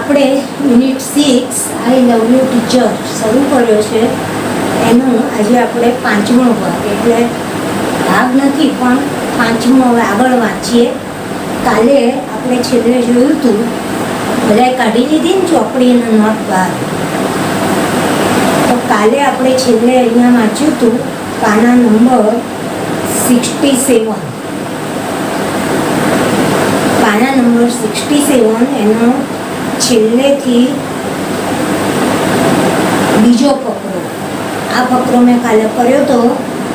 આપણે unit 6 I love you teacher શરૂ કર્યો છે. એનું આજે આપણે 5મો ભાગ, એટલે ભાગ નથી પણ 5મો હવે આગળ વાંચીએ. કાલે આપણે છેલ્લે જોયું હતું, બધાએ કાઢી લીધી ને ચોપડી અને નોટ બહાર. તો કાલે આપણે છેલ્લે અહીંયા વાંચ્યું હતું પાના નંબર 67. પાના નંબર 67 એનો છેલ્લેથી બીજો ફકરો. આ ફકરો મેં કાલે કર્યો હતો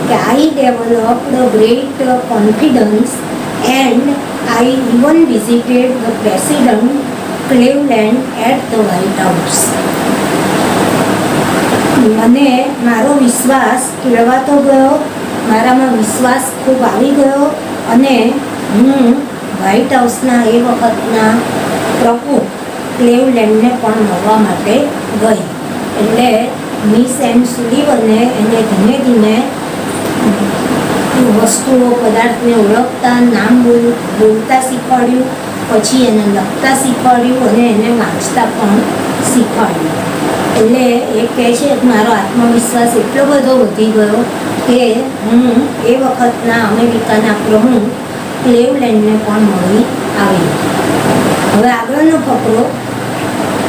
કે I developed great confidence and I even visited the president Cleveland at the White House. મને મારો વિશ્વાસ કેળવાતો ગયો, મારામાં વિશ્વાસ ખૂબ આવી ગયો અને હું વ્હાઇટ હાઉસના એ વખતના પ્રમુખ ક્લેવલેન્ડને પણ મળવા માટે ગઈ. એટલે મિસ એન સુલિવને એને ધીમે ધીમે વસ્તુઓ પદાર્થને ઓળખતા, નામ બોલતા શીખવાડ્યું, પછી એને લખતા શીખવાડ્યું અને એને વાંચતા પણ શીખવાડ્યું. એટલે એ કહે છે કે મારો આત્મવિશ્વાસ એટલો બધો વધી ગયો કે હું એ વખતના અમેરિકાના પ્રમુખ ક્લેવલેન્ડને પણ મળી આવી. હવે આગળનો ફકરો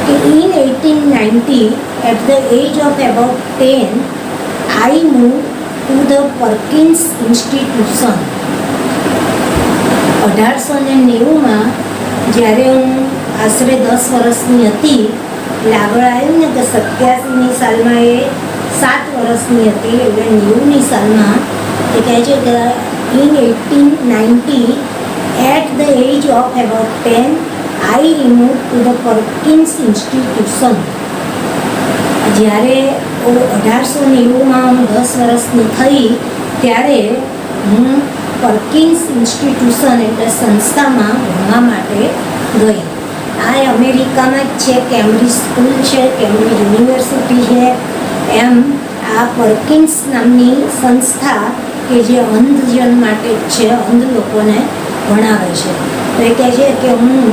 કે in 1890 at the age of about 10 I moved to the Perkins Institution. 1890માં જ્યારે હું આશરે 10 વર્ષની હતી, એટલે આગળ આવ્યું ને કે 87ની સાલમાં એ 7 વર્ષની હતી, એટલે 90ની સાલમાં એ કહે છે કે in 1890 at the age of about 10 I removed to the Perkins Institution. જ્યારે 1890માં હું 10 વર્ષની થઈ ત્યારે હું પર્કિન્સ ઇન્સ્ટિટ્યુશન એટલે સંસ્થામાં ભણવા માટે ગઈ. આ અમેરિકામાં જ છે, કેમ્બ્રિજ સ્કૂલ છે, કેમ્બ્રિજ યુનિવર્સિટી છે. એમ આ પર્કિન્સ નામની સંસ્થા કે જે અંધજન માટે જ છે, અંધ લોકોને ભણાવે છે. એટલે કહે છે કે હું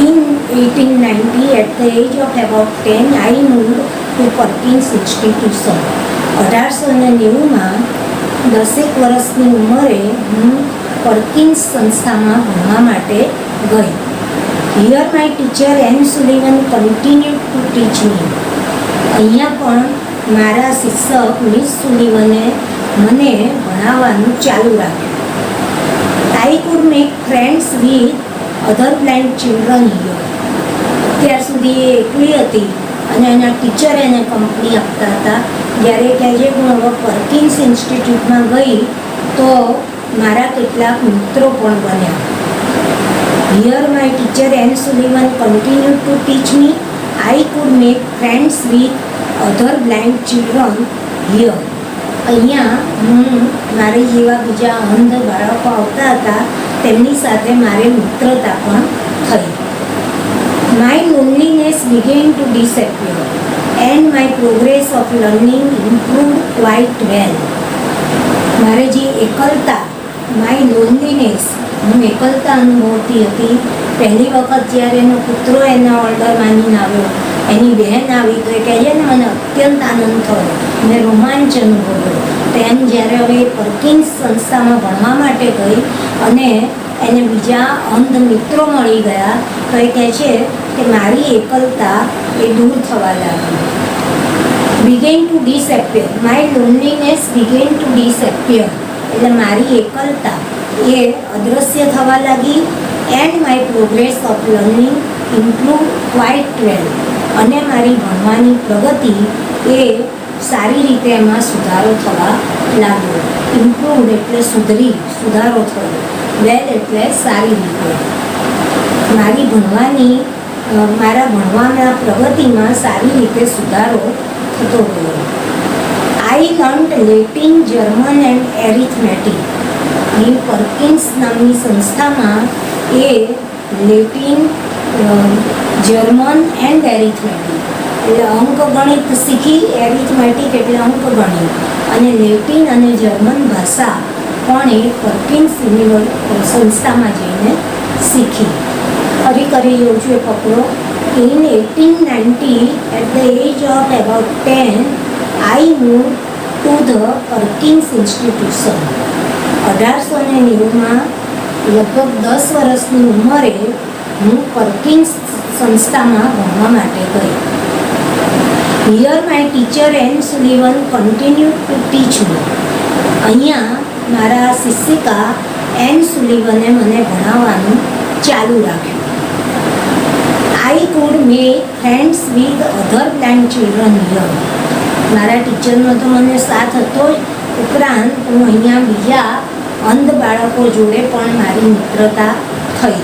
in 1890 at the age of about 10 I moved to Perkins Institution. 1890માં 10 વર્ષની ઉંમરે હું પર્કિન્સ સંસ્થામાં ભણવા માટે ગઈ. Here my teacher Ann Sullivan continued to teach me. અહીંયા પણ મારા શિક્ષક મિસ સુલિવને મને ભણાવવાનું ચાલુ રાખ્યું. I could make friends with other blind children here. ત્યાર સુધી એ એકલી હતી અને એના ટીચર એને કંપની આપતા હતા. જ્યારે કહે છે હું હવે પર્કિન્સ ઇન્સ્ટિટ્યૂટમાં ગઈ તો મારા કેટલાક મિત્રો પણ બન્યા. Here my teacher Anne Sullivan continue to teach me. I could make friends with other blind children here. અહીંયા હું મારી જેવા બીજા અંધ બાળકો આવતા હતા, તેમની સાથે મારી મિત્રતા પણ થઈ. My loneliness began to disappear and my progress of learning improve quite well. મારે જે એકલતા, માય લોનલીનેસ, હું એકલતા અનુભવતી હતી. પહેલી વખત જ્યારે એનો પુત્રો એના ઓર્ડર માનીને આવ્યો, એની બહેન આવી તો એ કહે છે ને મને અત્યંત આનંદ થયો, મેં રોમાંચ અનુભવ્યો. તેમ જ્યારે હવે પર્કિન્સ સંસ્થામાં ભણવા માટે ગઈ અને એને બીજા અંધ મિત્રો મળી ગયા તો એ કહે છે કે મારી એકલતા એ દૂર થવા લાગી. Began to disappear, my loneliness began to disappear, એટલે મારી એકલતા એ અદૃશ્ય થવા લાગી. And my progress of learning improve quite well, અને મારી ભણવાની પ્રગતિ એ સારી રીતે એમાં સુધારો થવા લાગ્યો. ઇમ્પ્રૂવ એટલે સુધારો થયો. વેલ એટલે સારી રીતે. મારા ભણવાના પ્રગતિમાં સારી રીતે સુધારો થતો ગયો. I learned Latin, German and arithmetic. અહીં પર્કિન્સ નામની સંસ્થામાં એ લેટિન, જર્મન એન્ડ એરિથમેટિક એટલે અંકગણિત શીખી. એરિથમેટિક એટલે અંકગણિત, અને લેટિન અને જર્મન ભાષા પણ એ પર્કિન્સ સંસ્થામાં જઈને શીખી. ફરી કરી રહ્યું છું એ પકડો. In 1890, at the age of about 10, I moved to the Perkins Institution. 1890માં લગભગ 10 વર્ષની ઉંમરે હું પર્કિન્સ સંસ્થામાં ભણવા માટે ગઈ. Here my teacher Anne Sullivan continued to teach me. અહીંયા મારા શિક્ષિકા એન સુલિવને મને ભણાવવાનું ચાલુ રાખ્યું. I could make friends with other blind children here. મારા ટીચરનો તો મને સાથ હતો જ, ઉપરાંત હું અહીંયા બીજા અંધ બાળકો જોડે પણ મારી મિત્રતા થઈ.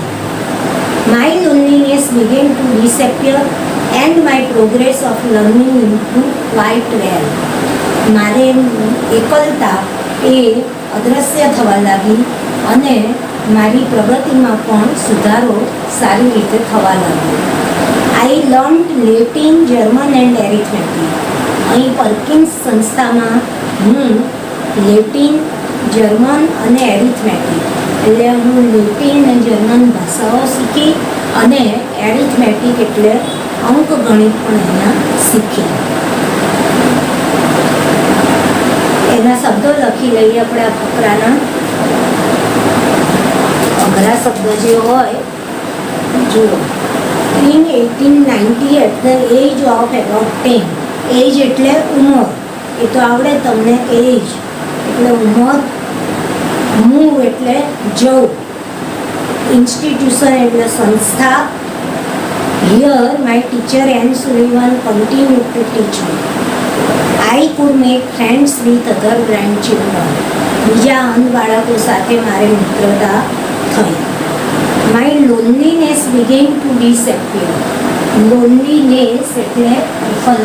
My loneliness began to disappear and my progress of learning improved quite well. મારે એકલતા એ અદૃશ્ય થવા લાગી અને મારી પ્રગતિમાં પણ સુધારો સારી રીતે થવા લાગ્યો. I learnt Latin, German and arithmetic. અહીં પર્કિન્સ સંસ્થામાં હું લેટિન, જર્મન અને એરિથમેટિક એટલે હું લેટિન અને જર્મન ભાષાઓ શીખી અને એરિથમેટિક એટલે અંકગણિત પણ અહીંયા શીખી. એના શબ્દો લખી લઈએ આપણે આ ફકરાના. અઘરા શબ્દ જે હોય જુઓ. In 1890 at the age of about 10. Age એટલે ઉંમર, એ તો આવડે તમને. એજ એટલે ઉંમર, મૂવ એટલે જવું, ઇન્સ્ટિટ્યુશન એટલે સંસ્થા. Here my teacher Anne Sullivan continue to teach me. I could make friends with other grandchildren. બીજા અંધ બાળકો સાથે મારે મિત્રતા થઈ. My loneliness began to disappear. Loneliness એટલે એકલતા.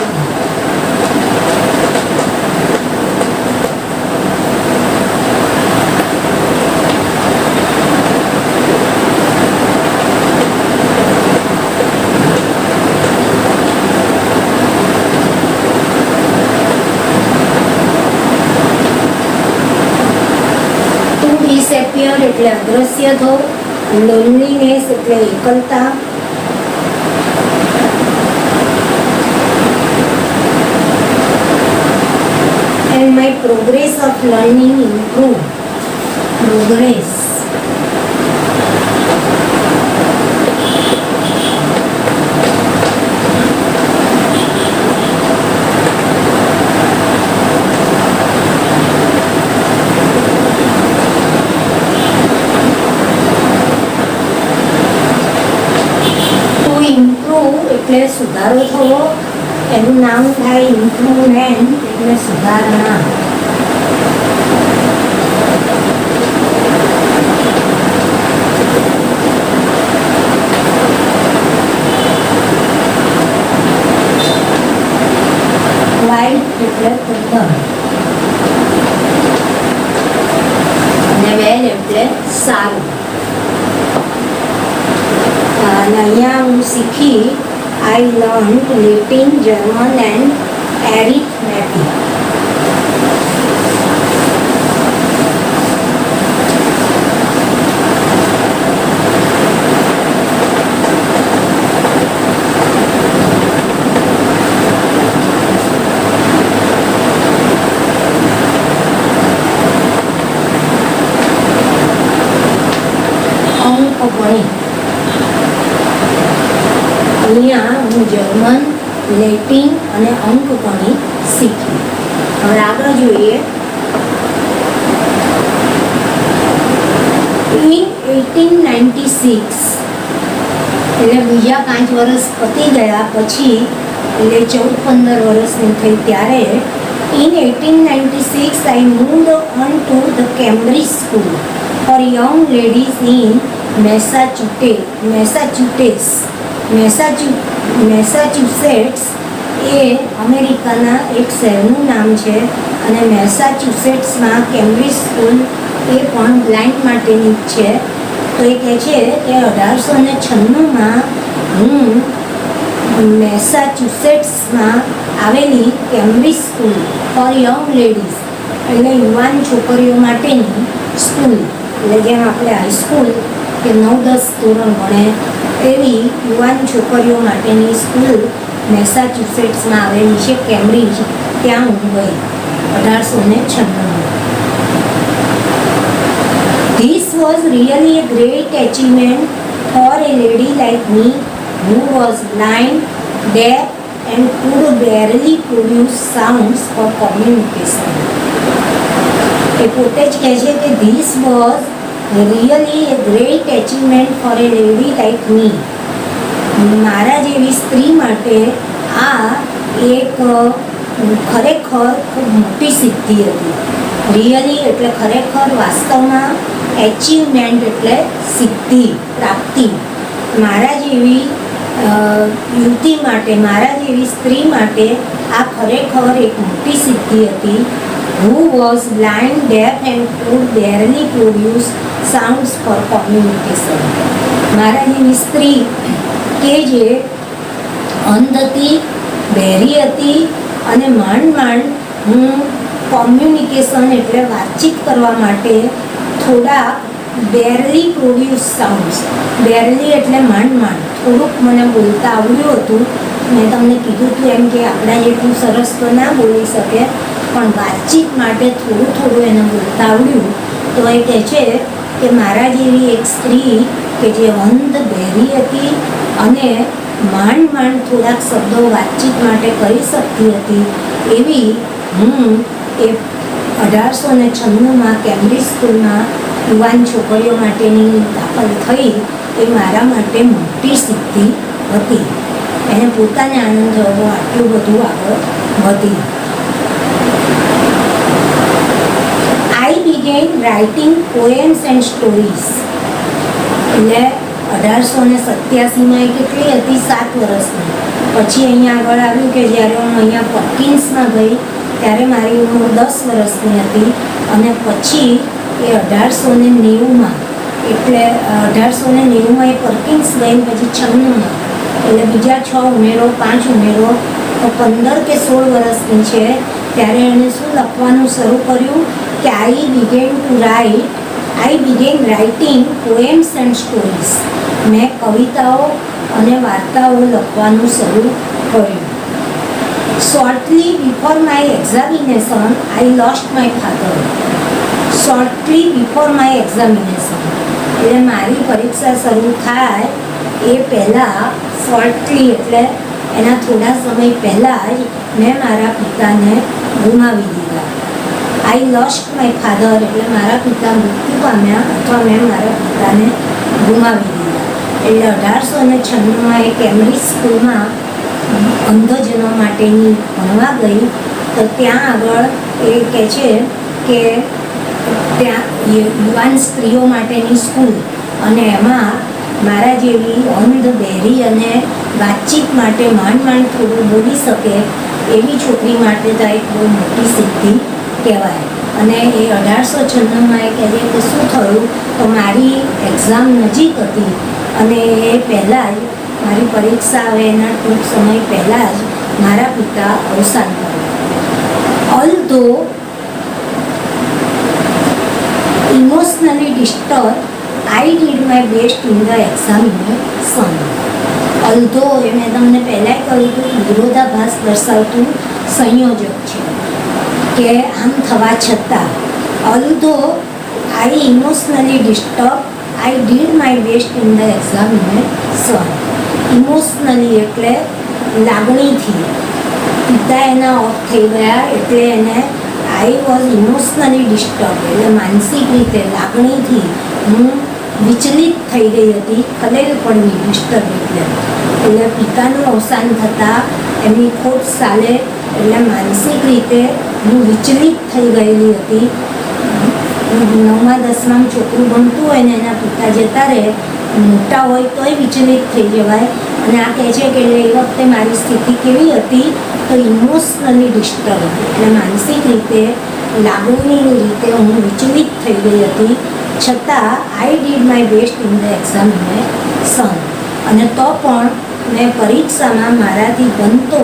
ડિસએપિયર એટલે અદ્રશ્ય થવું, લોનલીનેસ એટલે એકલતા, and my progress of learning improved. Progress એટલે સુધારો થવો, એનું નામ થાય ઇમ્પ્રુવમેન્ટ એટલે સુધારણા. વાઇટ એટલે તદ્દન અને વેલ એટલે સારું. અને અહીંયા હું શીખી I learned Latin, German and arithmetic. અંકગણિત. અહીંયા હું જર્મન, લેટિન અને અંકગણિત શીખી. હવે આગળ જોઈએ. ઇન 1896 એટલે બીજા 5 વર્ષ પતી ગયા પછી, એટલે 14-15 વર્ષની થઈ ત્યારે in 1896 I moved on to the Cambridge School for young ladies in મેસાચ્યુસેટ્સ એ અમેરિકાના એક શહેરનું નામ છે અને મેસાચ્યુસેટ્સમાં કેમ્બ્રિજ સ્કૂલ એ પણ બ્લાઇન્ડ માટેની જ છે. તો એ કહે છે કે 1896માં હું મેસાચ્યુસેટ્સમાં આવેલી Cambridge school four young ladies એટલે યુવાન છોકરીઓ માટેની સ્કૂલ, એટલે જેમ આપણે હાઈસ્કૂલ કે 9-10 ધોરણ ભણે એવી યુવાન છોકરીઓ માટેની સ્કૂલ મેસાચ્યુસેટ્સમાં આવેલી છે, કેમ્બ્રિજ. ત્યાં હું ગઈ 1896. This was really a great achievement for a lady like me who was blind, deaf and could barely produce sounds for communication. એ પોતે જ કહે છે કે this was really a great achievement for a lady like me. મારા જેવી સ્ત્રી માટે આ એક ખરેખર ખૂબ મોટી સિદ્ધિ હતી. રિયલી એટલે ખરેખર, વાસ્તવમાં. એચિવમેન્ટ એટલે સિદ્ધિ, પ્રાપ્તિ. મારા જેવી યુવતી માટે, મારા જેવી સ્ત્રી માટે આ ખરેખર એક મોટી સિદ્ધિ હતી. who was blind, deaf and could barely produce sounds for communication. મારા જેવી સ્ત્રી કે જે અંધ હતી, બહેરી હતી અને માંડ હું કોમ્યુનિકેશન એટલે વાતચીત કરવા માટે થોડા બેરલી પ્રોડ્યુસ સાઉન્ડ્સ, બેરલી એટલે માંડ થોડુંક મને બોલતા આવડ્યું હતું. મેં તમને કીધું હતું એમ કે આપણા જેટલું સરસ તો ના બોલી શકે, પણ વાતચીત માટે થોડું એને બોલતા આવડ્યું. તો એ કહે છે કે મારા જેવી એક સ્ત્રી કે જે અંધ, બહેરી હતી અને માંડ થોડાક શબ્દો વાતચીત માટે કરી શકતી હતી, એવી હું એ 1896માં કેમ્બ્રિજ સ્કૂલમાં યુવાન છોકરીઓ માટેની દાખલ થઈ. એ મારા માટે મોટી સિદ્ધિ હતી. એને પોતાને આનંદ થયો, આટલું બધું આગળ વધી. I began writing poems and stories. એટલે 1887માં એ કેટલી હતી? 7 વર્ષની. પછી અહીંયા આગળ આવ્યું કે જ્યારે હું અહીંયા પર્કિન્સમાં ગઈ ત્યારે મારી ઉંમર 10 વર્ષની હતી. અને પછી એ 1890માં, એટલે 1890માં એ પર્કિન્સ ગઈ, પછી 96માં, એટલે બીજા 6 ઉમેરો, 5 ઉમેરો, તો 15 કે 16 વર્ષની છે ત્યારે એણે શું લખવાનું શરૂ કર્યું કે I began writing poems and stories. મેં કવિતાઓ અને વાર્તાઓ લખવાનું શરૂ કર્યું. Shortly before my examination, I lost my father. Shortly before my examination, એટલે મારી પરીક્ષા શરૂ થાય એ પહેલાં, શોર્ટલી એટલે એના થોડા સમય પહેલાં જ મેં મારા પિતાને ગુમાવી દીધા. આઈ લોસ્ટ માય ફાધર એટલે મારા પિતા મૃત્યુ પામ્યા અથવા મેં મારા પિતાને ગુમાવી દીધા. એટલે 1896માં એ કેમ્બ્રિજ સ્કૂલમાં અંધજનો માટેની ભણવા ગઈ. તો ત્યાં આગળ એ કહે છે કે ત્યાં યુવાન સ્ત્રીઓ માટેની સ્કૂલ, અને એમાં મારા જેવી અંધ, બહેરી અને વાતચીત માટે માંડ થોડું બોલી શકે એવી છોકરી માટે તો એક બહુ મોટી સિદ્ધિ કહેવાય. અને એ 1896માં એ કહે છે કે શું થયું, તો મારી એક્ઝામ નજીક હતી અને એ પહેલાં જ મારી પરીક્ષા આવે એના ટૂંક સમય પહેલાં જ મારા પિતા અવસાન કર્યું. Although emotionally disturb, I did my best in the examination. Although એ મેં તમને પહેલાં કહ્યું હતું વિરોધાભાસ દર્શાવતું સંયોજક છે કે આમ થવા છતાં, although I emotionally disturb, I did my best in the examination. Emotionally એટલે લાગણીથી, પિતા એના ઓફ થઈ ગયા એટલે એને આઈ વોઝ ઇમોશનલી ડિસ્ટર્બ એટલે માનસિક રીતે, લાગણીથી હું વિચલિત થઈ ગઈ હતી. ખલેલ પડવી, ડિસ્ટર્બ એટલે પિતાનું અવસાન થતાં એમની ખોટ ચાલે એટલે માનસિક રીતે હું વિચલિત થઈ ગયેલી હતી. 9મા 10માં છોકરું ભણતું હોય ને એના પિતા જતા રહે, મોટા હોય તોય વિચલિત થઈ જવાય. અને આ કહે છે કે એ વખતે મારી સ્થિતિ કેવી હતી, તો ઇમોશનલી ડિસ્ટર્બ એટલે માનસિક રીતે, લાગણીની રીતે હું વિચલિત થઈ ગઈ હતી. છતાં આઈ did my best in the examination. અને તો પણ મેં પરીક્ષામાં મારાથી બનતો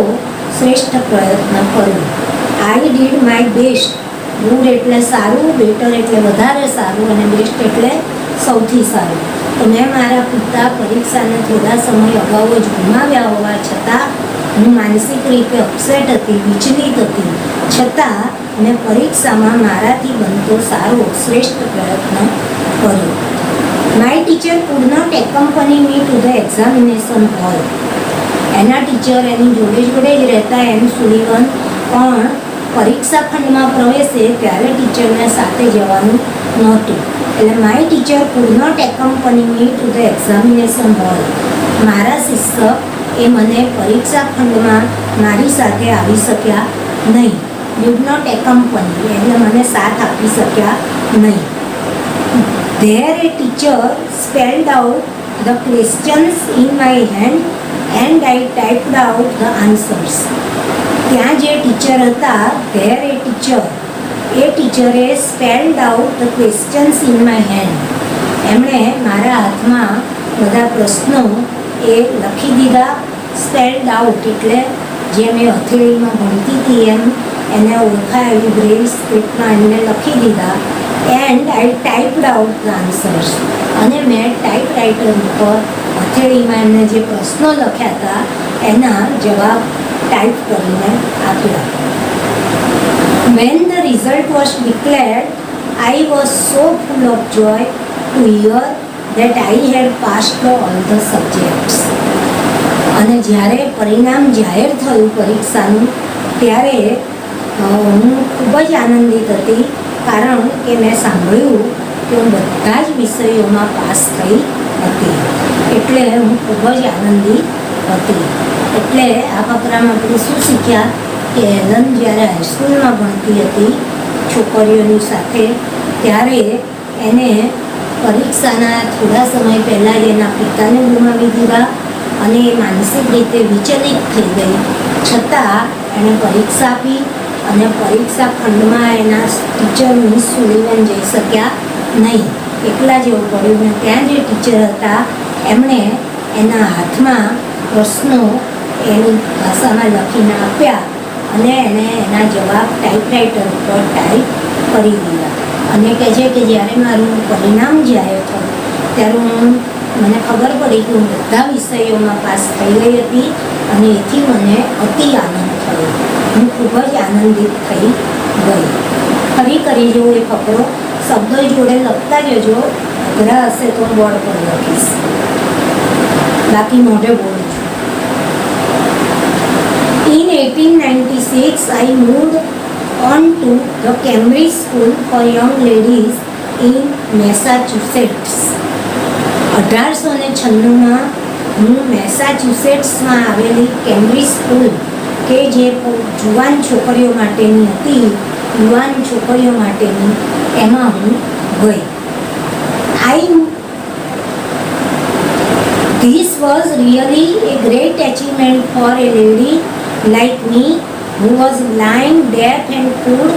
શ્રેષ્ઠ પ્રયત્ન કર્યો. આઈ ડીડ માય બેસ્ટ. ગુડ એટલે સારું, બેટર એટલે વધારે સારું, અને બેસ્ટ એટલે સૌથી સારું. તો મેં મારા પિતા પરીક્ષાને થોડા સમય અગાઉ જ ગુમાવ્યા હોવા છતાં હું માનસિક રીતે અપસેટ હતી, વિચલિત હતી. છતાં મેં પરીક્ષામાં મારાથી બનતો સારો શ્રેષ્ઠ પ્રયત્ન કર્યો. My teacher could not accompany me to the examination hall. એના ટીચર એની જોડે જોડે જ રહેતા એમ સુલિવન પણ પરીક્ષા ખંડમાં પ્રવેશે ત્યારે ટીચરને સાથે જવાનું નહોતું. એટલે my teacher could not accompany me to the examination hall. મારા શિક્ષક એ મને પરીક્ષા ખંડમાં મારી સાથે આવી શક્યા નહીં. ડીડ નોટ એકમ્પની એટલે મને સાથ આપી શક્યા નહીં. There a teacher spelled out the questions in my hand and I typed out the answers. ત્યાં જે ટીચર હતા, there a teacher, A ટીચરે spelled out the questions in my hand. એમણે મારા હાથમાં બધા પ્રશ્નો એ લખી દીધા. spelled out એટલે જે મેં હથેળીમાં ભણતી હતી એમ એને ઓળખાય એવી બ્રેલ સ્ક્રિપ્ટમાં એમને લખી દીધા. And I typed out the answers. અને મેં ટાઈપરાઇટર ઉપર હથેળીમાં એમને જે પ્રશ્નો લખ્યા હતા એના જવાબ ટાઈપ કરીને આપ્યા. When the result was declared, I was so full of joy to hear that I had passed all the subjects. અને જ્યારે પરિણામ જાહેર થયું પરીક્ષાનું ત્યારે હું ખૂબ જ આનંદિત હતી, કારણ કે મેં સાંભળ્યું કે હું બધા જ વિષયોમાં પાસ થઈ હતી. એટલે હું ખૂબ જ આનંદિત હતી. એટલે આ ફકરામાં આપણે શું શીખ્યા કે એલન જ્યારે હાઈસ્કૂલમાં ભણતી હતી છોકરીઓની સાથે ત્યારે એને પરીક્ષાના થોડા સમય પહેલાં જ એના પિતાને ગુમાવી દીધા અને એ માનસિક રીતે વિચલિત થઈ ગઈ. છતાં એણે પરીક્ષા આપી અને પરીક્ષા ખંડમાં એના ટીચર મિસ સુલિવન જઈ શક્યા નહીં. એકલા જેવું પડ્યું. ને ત્યાં જે ટીચર હતા એમણે એના હાથમાં પ્રશ્નો એની ભાષામાં લખીને આપ્યા અને એણે એના જવાબ ટાઈપરાઇટર ઉપર ટાઈપ કરી દીધા. અને કહે છે કે જ્યારે મારું પરિણામ જાહેર થયું ત્યારે મને ખબર પડી કે હું બધા વિષયોમાં પાસ થઈ ગઈ હતી અને એથી મને અતિ આનંદ થયો. હું ખૂબ જ આનંદિત થઈ ગઈ. ફરી કરી જવું એ ફકરો શબ્દો જોડે લખતા જજો. અઘરા હશે તો હું બોર્ડ પર લખીશ, બાકી મોઢે બોલું છું. In 1896, I moved on to the Cambridge School for Young Ladies in Massachusetts. 1896માં હું મેસાચ્યુસેટ્સમાં આવેલી કેમ્બ્રિજ સ્કૂલ કે જે જુવાન છોકરીઓ માટેની હતી, યુવાન છોકરીઓ માટેની, એમાં હું ગઈ. This was really a great achievement for a lady like me who was blind, deaf and could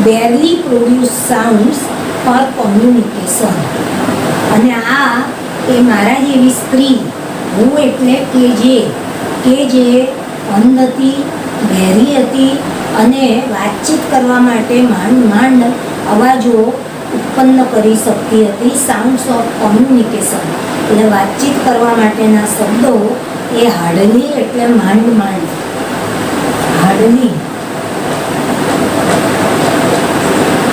barely produce sounds for communication. અને આ એ મારા જેવી સ્ત્રી, હું એટલે કે જે અંધ હતી, બહેરી હતી અને વાતચીત કરવા માટે માંડ અવાજો ઉત્પન્ન કરી શકતી હતી. સાઉન્ડ્સ ઓફ કોમ્યુનિકેશન એટલે વાતચીત કરવા માટેના શબ્દો એ હાર્ડલી એટલે માંડ હાર્ડલી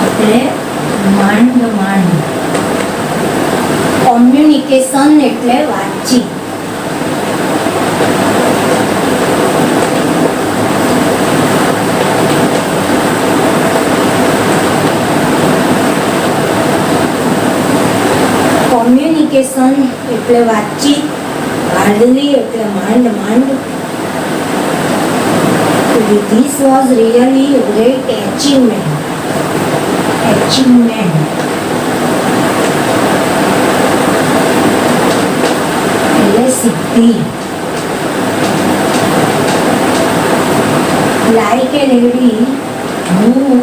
એટલે માંડ કોમ્યુનિકેશન એટલે વાતચીત. કોમ્યુનિકેશન એટલે વાતચીત, હાર્ડલી એટલે માંડ. This was really a great achievement. એટલે સિદ્ધિ. લાઈક એ લેડી, હું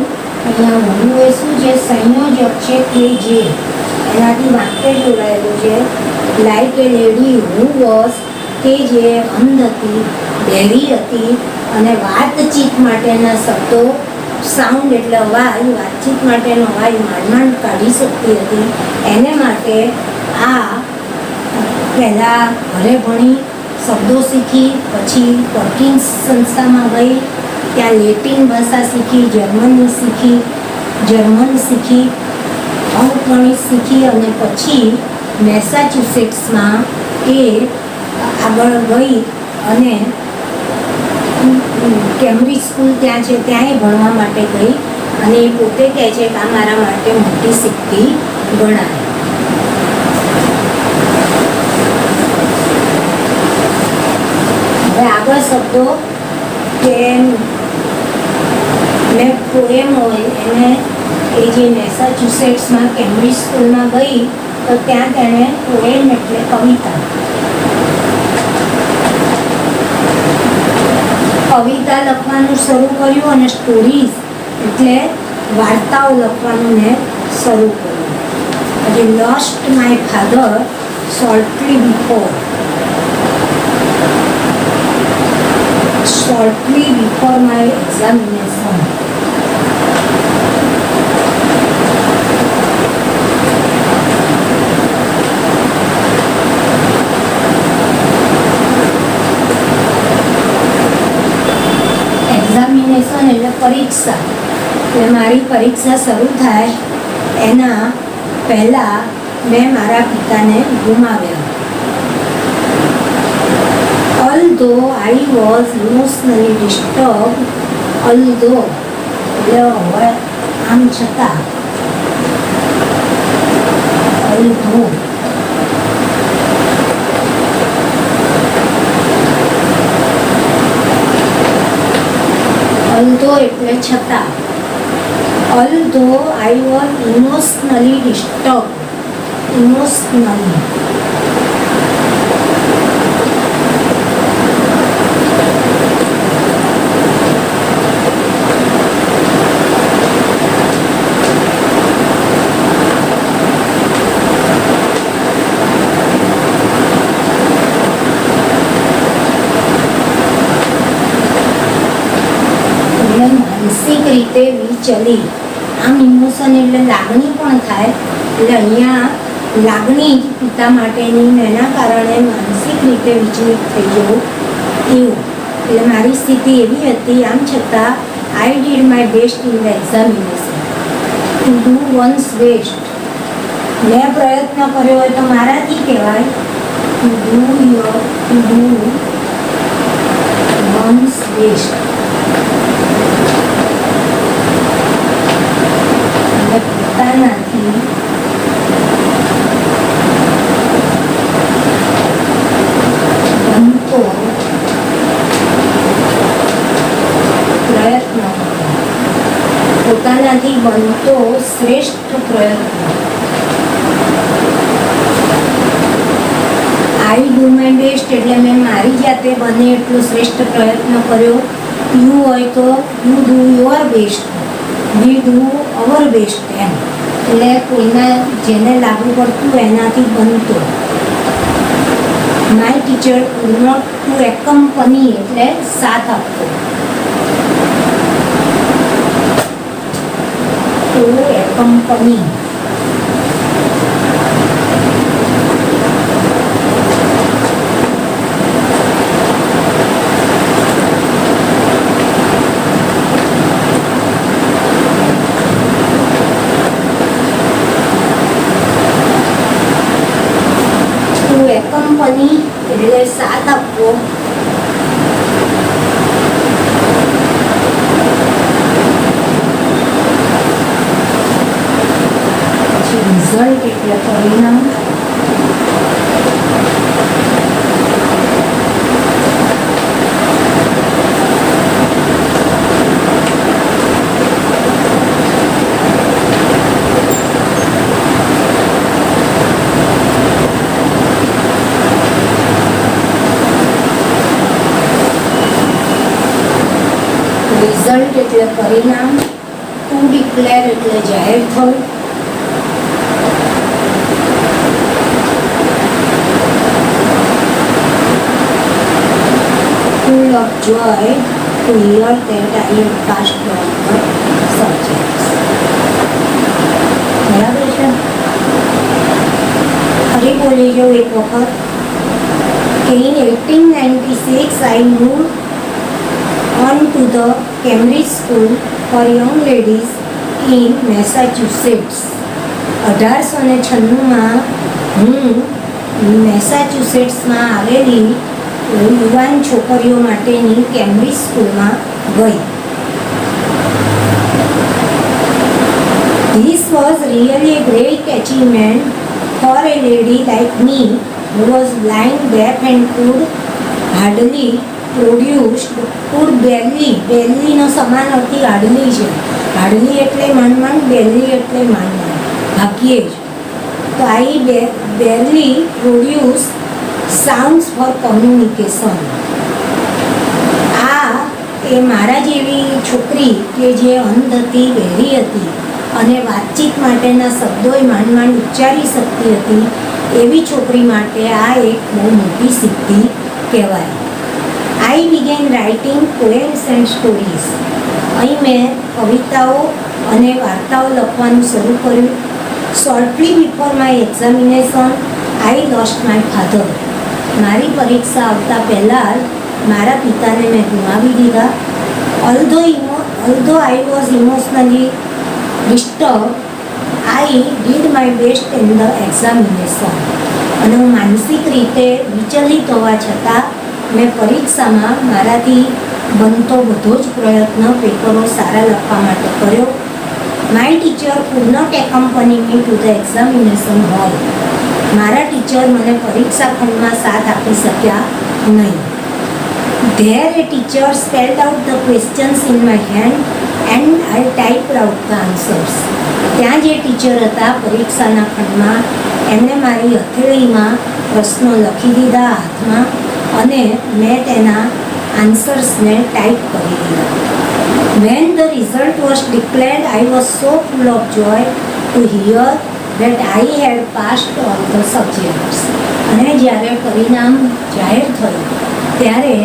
અહીંયા હું એ શું છે સંયોજક છે કે જે એનાથી વાક્ય જોડાયેલું છે. Like A lady who was કે જે અંધ હતી, બહેરી હતી અને વાતચીત માટેના શબ્દો, સાઉન્ડ એટલે અવાજ, વાતચીત માટેનો અવાજ માંડ કાઢી શકતી હતી. એને માટે આ પહેલાં ઘરે ભણી શબ્દો શીખી, પછી વર્કિંગ સંસ્થામાં ગઈ, ત્યાં લેટિન ભાષા શીખી, જર્મન શીખી, અંકગણિત શીખી અને પછી મેસાચ્યુસેટ્સમાં એ આગળ ગઈ અને કેમ્બ્રિજ સ્કૂલ ત્યાં છે ત્યાંય ભણવા માટે ગઈ અને એ પોતે કહે છે કે આ મારા માટે મોટી સિદ્ધિ ગણાય. હવે આગળ શબ્દો કે મેં પોએમ હોય એને એ જે મેસાચ્યુસેટ્સમાં કેમ્બ્રિજ સ્કૂલમાં ગઈ તો ત્યાં તેણે પોએમ એટલે કવિતા લખવાનું શરૂ કર્યું અને સ્ટોરીઝ એટલે વાર્તાઓ લખવાનું મેં શરૂ કર્યું. પછી lost my father shortly before my examination. Examination એટલે પરીક્ષા. એટલે મારી પરીક્ષા શરૂ થાય એના પહેલાં મેં મારા પિતાને ગુમાવ્યા. Although I was emotionally disturbed, although એટલે હવે આમ છતાં, although એટલે છતાં, although I was emotionally disturbed, emotionally માનસિક રીતે વિચલિત. આમ ઇમોશન એટલે લાગણી પણ થાય, એટલે અહીંયા લાગણી પિતા માટેની એના કારણે માનસિક રીતે વિચલિત થઈ જવું એવું. એટલે મારી સ્થિતિ એવી હતી. આમ છતાં આઈ did my best in the examination to do once best. મેં પ્રયત્ન કર્યો હોય તો મારાથી કહેવાય ટુ ડુ વન્સ બેસ્ટ. પોતાનાથી બનતો પ્રયત્ન, પોતાનાથી બનતો શ્રેષ્ઠ પ્રયત્ન. આઈ ડુ માય બેસ્ટ એટલે મેં મારી જાતે બને એટલો શ્રેષ્ઠ પ્રયત્ન કર્યો. યુ હોય તો you do your best, we do our best. એમ એટલે કોઈના જેને લાગુ પડતું એનાથી બનતો. My teacher could not to accompany એટલે સાથ આપતો. ટુ એકમ્પની કંપની એટલે સાથ આપવો. પછી રિઝલ્ટ એટલે પરિણામ. રિઝલ્ટ એટલે પરિણામ. ટુ ડિક્લેર એટલે જાહેર થવું. Full of joy to hear that I have passed all the subjects. બરાબર છે. બોલી જાઉં એક વખત કે in 1896 I move on to the Cambridge School for Young Ladies in Massachusetts. 1896માં હું મેસાચ્યુસેટ્સમાં આવેલી યુવાન છોકરીઓ માટેની કેમ્બ્રિજ સ્કૂલમાં ગઈ. This was really a great achievement for a lady like me who was blind, deaf and could barely નો સમાન અર્થી હાડલી છે. હાડલી એટલે માંડ, બેરલી એટલે માંડ, ભાગ્યે જ. તો આઈ barely produce sounds for communication. આ એ મારા જેવી છોકરી કે જે અંધ હતી, બહેરી હતી અને વાતચીત માટેના શબ્દોય માંડ ઉચ્ચારી શકતી હતી, એવી છોકરી માટે આ એક બહુ મોટી સિદ્ધિ કહેવાય. I began writing poems and stories. અહીં મેં કવિતાઓ અને વાર્તાઓ લખવાનું શરૂ કર્યું. Shortly before my examination, I lost my father. મારી પરીક્ષા આવતા પહેલાં જ મારા પિતાને મેં ગુમાવી દીધા. Although I was emotionally disturbed, I did my best in the examination. અને હું માનસિક રીતે વિચલિત હોવા છતાં મેં પરીક્ષામાં મારાથી બનતો બધો જ પ્રયત્ન પેપરો સારા લખવા માટે કર્યો. My teacher could not accompany me to the examination hall. મારા ટીચર મને પરીક્ષા ખંડમાં સાથ આપી શક્યા નહીં. There a teacher spelled out the questions in my hand and I typed out the answers. ત્યાં જે ટીચર હતા પરીક્ષાના ખંડમાં, એમણે મારી હથેળીમાં પ્રશ્નો લખી દીધા હાથમાં અને મેં તેના આન્સર્સને ટાઈપ કરી દીધા. When the result was declared, I was so full of joy to hear that I had passed all the subjects. અને જ્યારે પરિણામ જાહેર થયું ત્યારે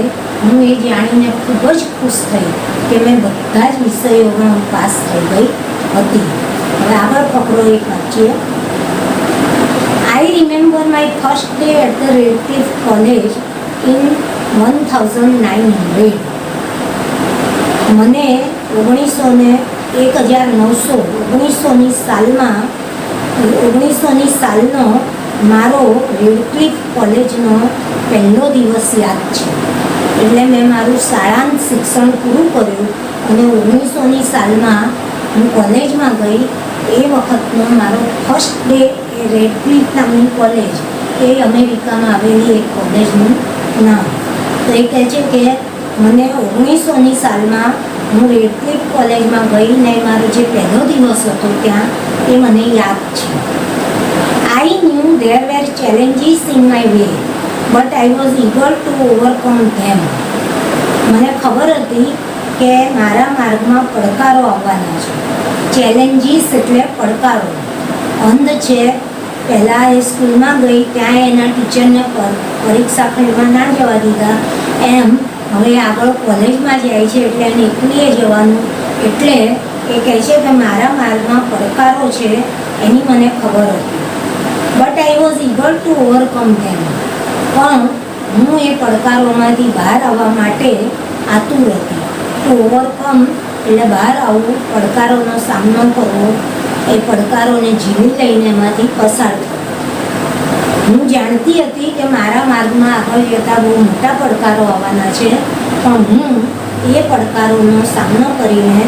હું એ જાણીને ખૂબ જ ખુશ થઈ કે મેં બધા જ વિષયોમાં હું પાસ થઈ ગઈ હતી. હવે આગળ ફકરો એક વાંચીએ. I remember my first day at the Redcliffe College in 1900. મને 1900ની સાલનો મારો રેડક્લિફ કોલેજનો પહેલો દિવસ યાદ છે. એટલે મેં મારું શાળાંત શિક્ષણ પૂરું કર્યું અને 1900ની સાલમાં હું કોલેજમાં ગઈ. એ વખતનો મારો ફર્સ્ટ ડે એ રેડક્લિફ નામની કોલેજ, એ અમેરિકામાં આવેલી એક કોલેજનું નામ. તો એ કહે છે કે મને 1900ની સાલમાં હું રેડક્લિફ કોલેજમાં ગઈ ને મારો જે પહેલો દિવસ હતો ત્યાં એ મને યાદ છે. I knew there were challenges in my way but I was eager to overcome them. મને ખબર હતી કે મારા માર્ગમાં પડકારો આવવાના છે. ચેલેન્જીસ એટલે પડકારો. અંધ છે, પહેલાં એ સ્કૂલમાં ગઈ ત્યાં એના ટીચરને પરીક્ષા ખંડમાં ના જવા દીધા, એમ હવે આગળ કોલેજમાં જાય છે એટલે એને એકલીએ જવાનું. એટલે એ કહે છે કે મારા માર્ગમાં પડકારો છે એની મને ખબર હતી. But I was eager to overcome them. પણ હું એ પડકારોમાંથી બહાર આવવા માટે આતુર હતી. ટુ ઓવરકમ એટલે બહાર આવવું, પડકારોનો સામનો કરવો, એ પડકારોને જીવી લઈને એમાંથી પસાર થવું. હું જાણતી હતી કે મારા માર્ગમાં આગળ જતાં બહુ મોટા પડકારો આવવાના છે, પણ હું એ પડકારોનો સામનો કરીને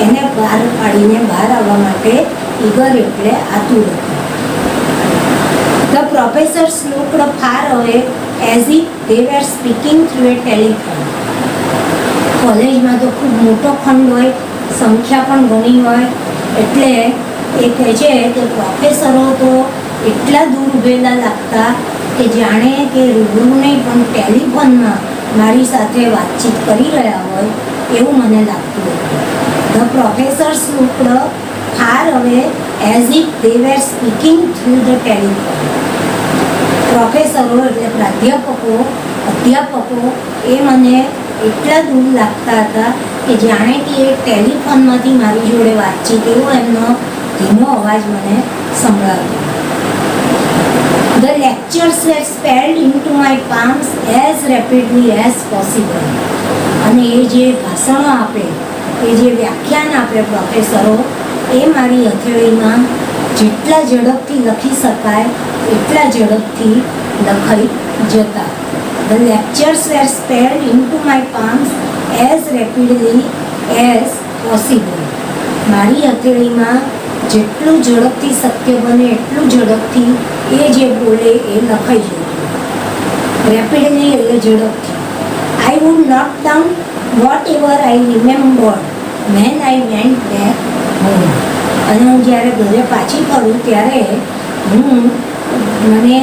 એને બહાર પાડીને બહાર આવવા માટે ઈગર એટલે આતુર હતી. The professors looked far away as if they were speaking through a telephone. કોલેજમાં તો ખૂબ મોટો ખંડ હોય, સંખ્યા પણ ઘણી હોય, એટલે એ કહે છે કે પ્રોફેસરો તો એટલા દૂર ઉભેલા લાગતા કે જાણે કે રૂબરૂ નહીં પણ ટેલિફોનમાં મારી સાથે વાતચીત કરી રહ્યા હોય એવું મને લાગતું હતું. The professors looked far away as if they were speaking through the telephone. પ્રોફેસરો એટલે અધ્યાપકો એ મને એટલા દૂર લાગતા હતા કે જાણે કે એ ટેલિફોનમાંથી મારી જોડે વાતચીત, એવો એમનો ધીમો અવાજ મને સંભળાવ્યો. The lectures were spelled into my palms as rapidly as possible. અને એ જે ભાષણો આપે, એ જે વ્યાખ્યાન આપે પ્રોફેસરો, એ મારી હથેળીમાં જેટલા ઝડપથી લખી શકાય એટલા ઝડપથી લખાઈ જતા. The lectures were spelled into my palms as rapidly as possible. મારી હથેળીમાં જેટલું ઝડપથી શક્ય બને એટલું ઝડપથી એ જે બોલે એ લખાઈ જતું. રેપિડલી એટલે ઝડપથી. I would note down whatever I remembered when I went back home. અને હું જ્યારે ઘરે પાછી ફરું ત્યારે મને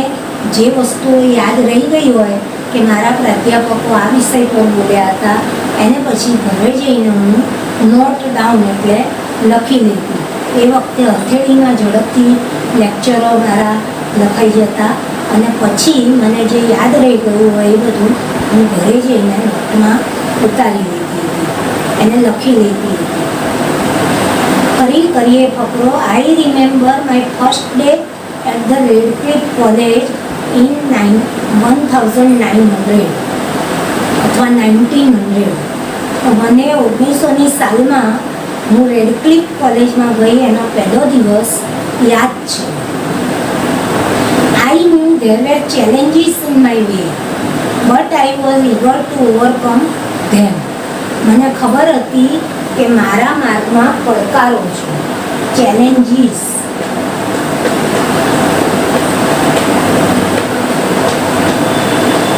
જે વસ્તુઓ યાદ રહી ગઈ હોય કે મારા પ્રાધ્યાપકો આ વિષય પર બોલ્યા હતા, એને પછી ઘરે જઈને હું નોટ ડાઉન એટલે લખી લેતી. એ વખતે હથેળીમાં ઝડપથી લેક્ચરો મારા લખાઈ જતા અને પછી મને જે યાદ રહી ગયું હોય એ બધું હું ઘરે જઈને નોટમાં ઉતારી લેતી હતી, એને લખી લેતી હતી. ફરી કરીએ ફકરો. I remember my first day at the Radcliffe College in 1900 અથવા 1900. મને 1900ની સાલમાં હું રેડક્લિફ કોલેજમાં ગઈ એનો પહેલો દિવસ યાદ છે. I knew there were challenges in my way, but I was eager to overcome them. મને ખબર હતી કે મારા માર્ગમાં પડકારો છે. ચેલેન્જીસ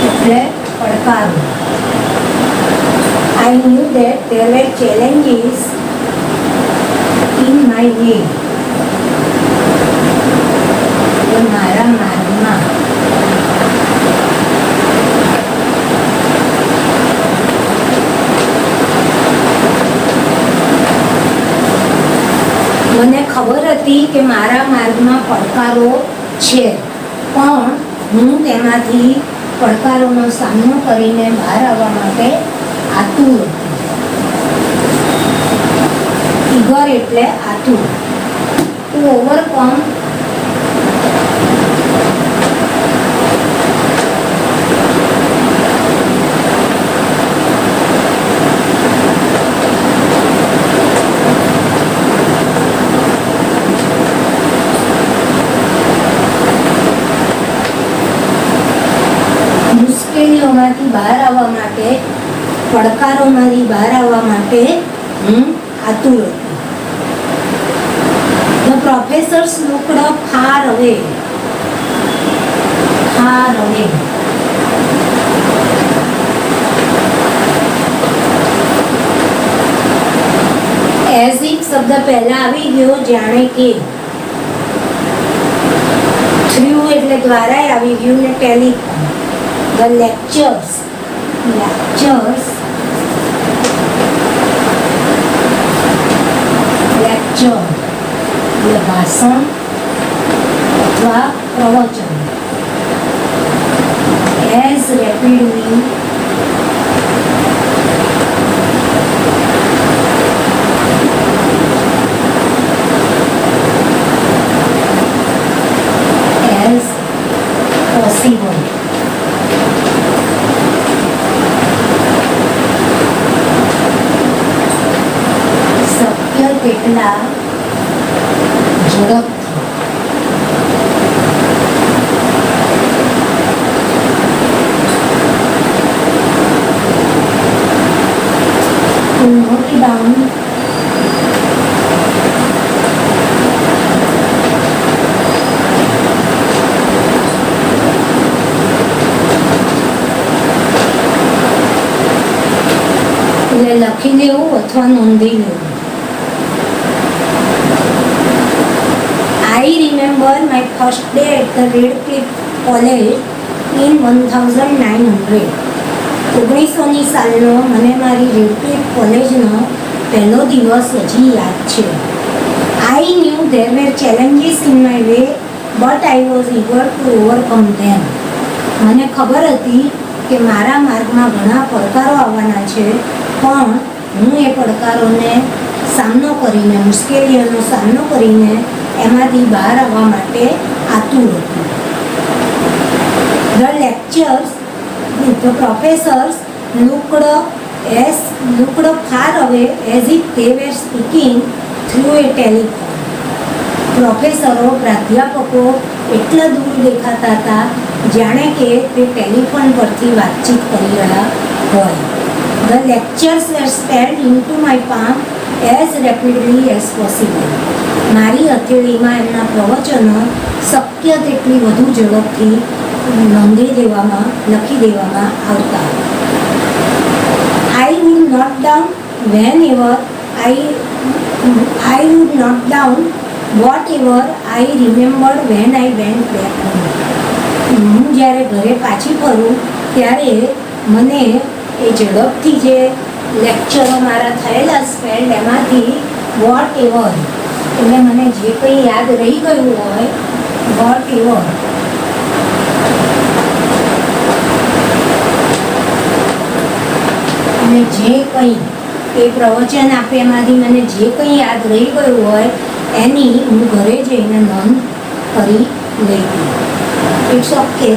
એટલે પડકારો. I knew that there were challenges in my way. મારા માર્ગમાં મને ખબર હતી કે મારા માર્ગમાં પડકારો છે, પણ હું તેમાંથી પડકારોનો સામનો કરીને બહાર આવવા માટે આતુર હતી. ઈગર એટલે આતુર. ટુ ઓવરકમ મુશ્કેલીઓમાંથી બહાર આવવા માટે, પડકારોમાંથી બહાર આવવા માટે હું આતુર હતી. The professors looked up far away. Far away. As if શબ્દ પહેલા આવી ગયો, જાણે કે. થ્રુ એટલે દ્વારા આવી ગયું ને ટેલિફોન. The lectures lecture એટલે ભાષણ અથવા પ્રવચન. as rapidly as possible. શક્ય તેટલા ઝડપથી. નોટ ડાઉન એટલે લખી લેવું અથવા નોંધી લેવું. I remember my first day at the Redcliffe College in 1900. 1900ની સાલનો મને મારી રેડક્લિફ કોલેજનો પહેલો દિવસ હજી યાદ છે. I knew there were challenges in my way, but I was eager to overcome them. મને ખબર હતી કે મારા માર્ગમાં ઘણા પડકારો આવવાના છે, પણ હું એ પડકારોને સામનો કરીને, મુશ્કેલીઓનો સામનો કરીને એમાંથી બહાર આવવા માટે આતુર હતી. The lectures, the professors looked far away as if they were speaking through a telephone. પ્રોફેસરો પ્રાધ્યાપકો એટલા દૂર દેખાતા હતા જાણે કે તે ટેલિફોન પરથી વાતચીત કરી રહ્યા હોય. The lectures were spelled into my palm as rapidly as possible. મારી હથેળીમાં એમના પ્રવચનો શક્ય તેટલી વધુ ઝડપથી લખી દેવામાં આવતા. I would note down whatever I remembered when I went back home. હું જ્યારે ઘરે પાછી ફરું ત્યારે મને એ ઝડપથી જે લેક્ચરો મારા થયેલા સ્પેન્ડ એમાંથી વોટ એવર એટલે મને જે કંઈ યાદ રહી ગયું હોય વોટ એવર અને જે કંઈ એ પ્રવચન આપે એમાંથી મને જે કંઈ યાદ રહી ગયું હોય એની હું ઘરે જઈને નોંધ કરી લેતી. It's okay.